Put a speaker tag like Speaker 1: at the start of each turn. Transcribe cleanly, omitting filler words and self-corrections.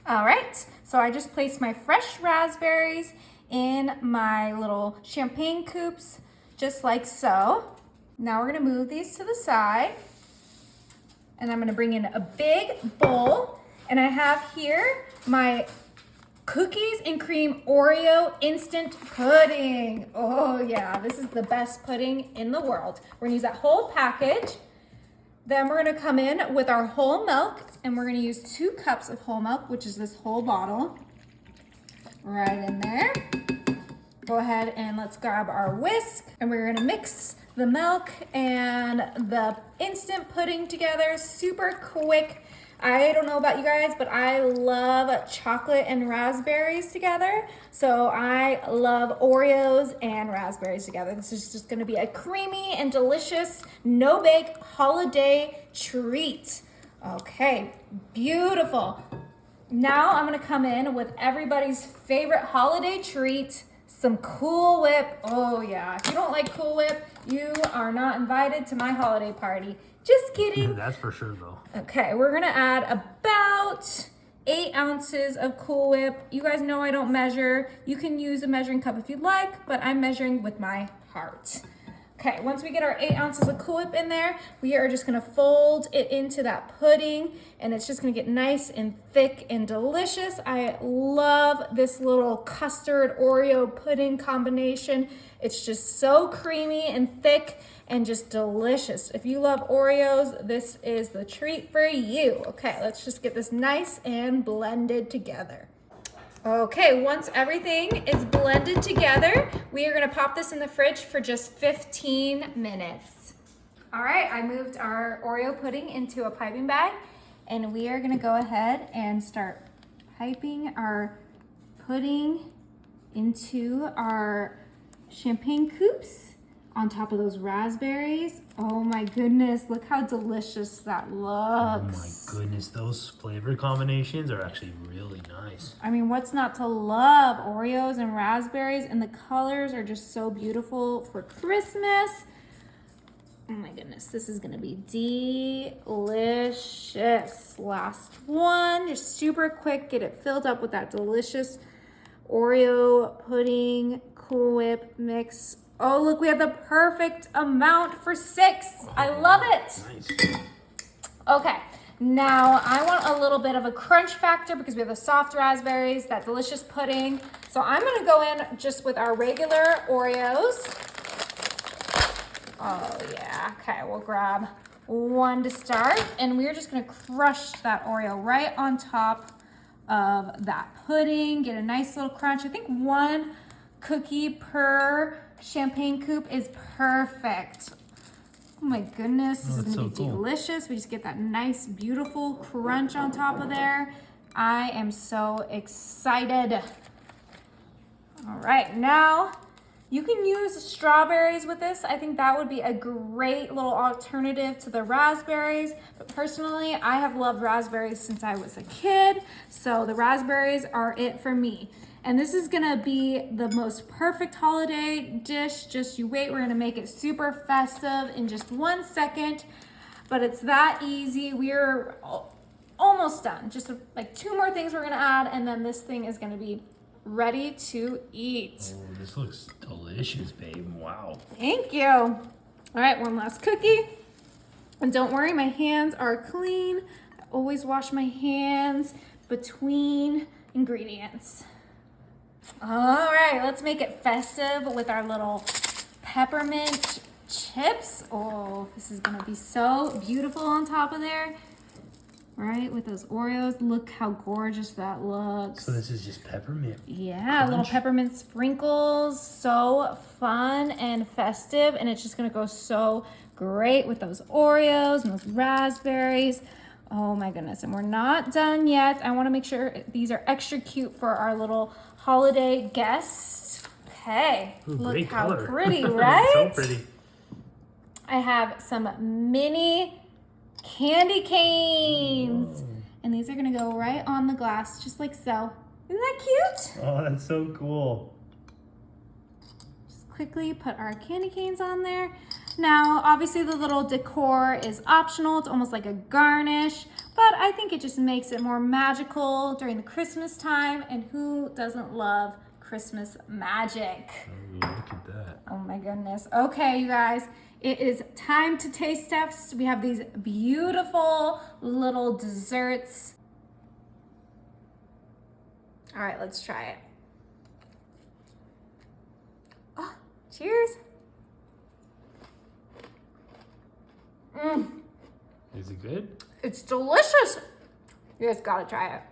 Speaker 1: All right, so I just placed my fresh raspberries in my little champagne coupes, just like so. Now we're gonna move these to the side, and I'm gonna bring in a big bowl, and I have here my cookies and cream Oreo instant pudding. Oh yeah, this is the best pudding in the world. We're gonna use that whole package. Then we're gonna come in with our whole milk, and we're gonna use 2 cups of whole milk, which is this whole bottle, right in there. Go ahead and let's grab our whisk, and we're gonna mix the milk and the instant pudding together super quick. I don't know about you guys, but I love chocolate and raspberries together. So I love Oreos and raspberries together. This is just gonna be a creamy and delicious, no-bake holiday treat. Okay, beautiful. Now I'm gonna come in with everybody's favorite holiday treat, some Cool Whip. Oh yeah, if you don't like Cool Whip, you are not invited to my holiday party. Just kidding.
Speaker 2: That's for sure though.
Speaker 1: Okay, we're gonna add about 8 ounces of Cool Whip. You guys know I don't measure. You can use a measuring cup if you'd like, but I'm measuring with my heart. Okay, once we get our 8 ounces of Cool Whip in there, we are just gonna fold it into that pudding, and it's just gonna get nice and thick and delicious. I love this little custard Oreo pudding combination. It's just so creamy and thick and just delicious. If you love Oreos, this is the treat for you. Okay, let's just get this nice and blended together. Okay, once everything is blended together, we are gonna pop this in the fridge for just 15 minutes. All right, I moved our Oreo pudding into a piping bag, and we are gonna go ahead and start piping our pudding into our champagne coupes on top of those raspberries. Oh my goodness, look how delicious that looks.
Speaker 2: Oh my goodness, those flavor combinations are actually really nice.
Speaker 1: I mean, what's not to love? Oreos and raspberries, and the colors are just so beautiful for Christmas. Oh my goodness, this is gonna be delicious. Last one, just super quick, get it filled up with that delicious Oreo pudding Cool Whip mix. Oh, look, we have the perfect amount for 6. I love it.
Speaker 2: Nice.
Speaker 1: Okay, now I want a little bit of a crunch factor because we have the soft raspberries, that delicious pudding. So I'm gonna go in just with our regular Oreos. Oh yeah, okay, we'll grab 1 to start, and we're just gonna crush that Oreo right on top of that pudding, get a nice little crunch. I think 1 cookie per champagne coupe is perfect. Oh my goodness, this is gonna be delicious. We just get that nice, beautiful crunch on top of there. I am so excited. All right, now you can use strawberries with this. I think that would be a great little alternative to the raspberries. But personally, I have loved raspberries since I was a kid. So the raspberries are it for me. And this is gonna be the most perfect holiday dish. Just you wait, we're gonna make it super festive in just 1 second. But it's that easy. We're almost done. Just like 2 more things we're gonna add, and then this thing is gonna be ready to eat.
Speaker 2: Oh, this looks delicious, babe. Wow.
Speaker 1: Thank you. All right, 1 last cookie. And don't worry, my hands are clean. I always wash my hands between ingredients. All right, let's make it festive with our little peppermint chips. Oh, this is gonna be so beautiful on top of there. Right, with those Oreos. Look how gorgeous that looks.
Speaker 2: So this is just peppermint.
Speaker 1: Yeah,
Speaker 2: crunch.
Speaker 1: little peppermint sprinkles. So fun and festive, and it's just gonna go so great with those Oreos and those raspberries. Oh my goodness, and we're not done yet. I wanna make sure these are extra cute for our little holiday guests. Okay,
Speaker 2: Ooh,
Speaker 1: look how
Speaker 2: color.
Speaker 1: pretty, right?
Speaker 2: So pretty.
Speaker 1: I have some mini candy canes.
Speaker 2: Whoa.
Speaker 1: And these are gonna go right on the glass, just like so. Isn't that cute?
Speaker 2: Oh, that's so cool.
Speaker 1: Just quickly put our candy canes on there. Now, obviously the little decor is optional. It's almost like a garnish. but I think it just makes it more magical during the Christmas time, and who doesn't love Christmas magic?
Speaker 2: Ooh, look at that.
Speaker 1: Oh my goodness. Okay, you guys, it is time to taste test. We have these beautiful little desserts. All right, let's try it. Oh, cheers.
Speaker 2: Is it good?
Speaker 1: It's delicious. You guys gotta try it.